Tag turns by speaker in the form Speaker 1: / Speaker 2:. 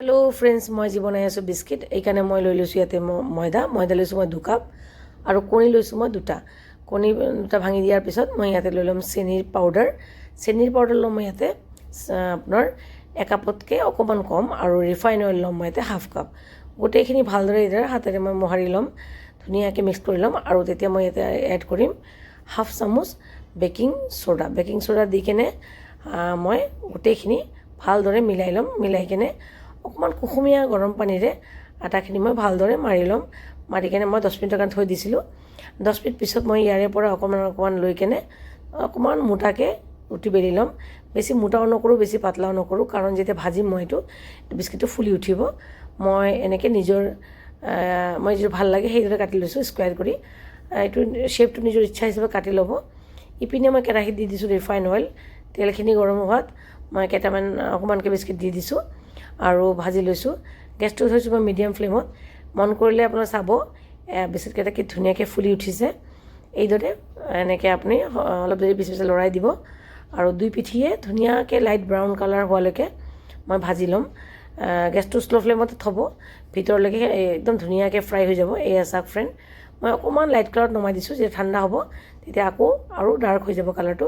Speaker 1: Hello' friends, মই আজি বনাই আছোঁ বিস্কিট। এইকাৰণে মই লৈ লৈছোঁ ইয়াতে ময়দা লৈছোঁ মই 2 কাপ আৰু কণী লৈছোঁ মই 2টা। কণী 2টা ভাঙি দিয়াৰ পিছত মই ইয়াতে লৈ ল'ম চেনিৰ পাউডাৰ ল'ম মই ইয়াতে আপোনাৰ 1 কাপতকৈ অকণমান কম, আৰু ৰিফাইন অইল ল'ম মই ইয়াতে 1/2 কাপ। গোটেইখিনি ভালদৰে এইদৰে হাতেৰে মই মোহাৰি ল'ম, ধুনীয়াকৈ মিক্স কৰি ল'ম। আৰু তেতিয়া মই ইয়াতে এড কৰিম 1/2 চামুচ বেকিং ছ'ডা দি কেনে মই গোটেইখিনি ভালদৰে মিলাই ল'ম। মিলাই কেনে অকণমান কুহুমীয়া গৰম পানীৰে আটাখিনি মই ভালদৰে মাৰি ল'ম। মাৰি কেনে মই 10 মিনিটৰ কাৰণে থৈ দিছিলোঁ। 10 মিনিট পিছত মই ইয়াৰে পৰা অকণমান লৈ কেনে অকণমান মোটাকৈ ৰুটি বেলি ল'ম। বেছি মোটাও নকৰোঁ, বেছি পাতলাও নকৰোঁ, কাৰণ যেতিয়া ভাজিম মই এইটো বিস্কিটটো ফুলি উঠিব। মই এনেকৈ মই যিটো ভাল লাগে সেইদৰে কাটি লৈছোঁ স্কুৱাৰ কৰি। এইটো শ্বেপটো নিজৰ ইচ্ছা হিচাপে কাটি ল'ব। ইপিনে মই কেৰাহীত দি দিছোঁ ৰিফাইন অইল। তেলখিনি গৰম হোৱাত মই কেইটামান অকণমানকৈ বিস্কিট দি দিছোঁ আৰু ভাজি লৈছোঁ। গেছটো থৈছোঁ মই মিডিয়াম ফ্লেমত। মন কৰিলে আপোনাৰ চাব বিস্কিটকেইটা কি ধুনীয়াকৈ ফুলি উঠিছে। এইদৰে এনেকৈ আপুনি অলপ দেৰি পিছে লৰাই দিব, আৰু দুই পিঠিয়ে ধুনীয়াকৈ লাইট ব্ৰাউন কালাৰ হোৱালৈকে মই ভাজি ল'ম। গেছটো শ্ল' ফ্লেমতে থ'ব, ভিতৰলৈকে একদম ধুনীয়াকৈ ফ্ৰাই হৈ যাব। এয়া চাওক ফ্ৰেণ্ড, মই অকণমান লাইট কালাৰত নমাই দিছোঁ। যেতিয়া ঠাণ্ডা হ'ব তেতিয়া আকৌ আৰু ডাৰ্ক হৈ যাব কালাৰটো।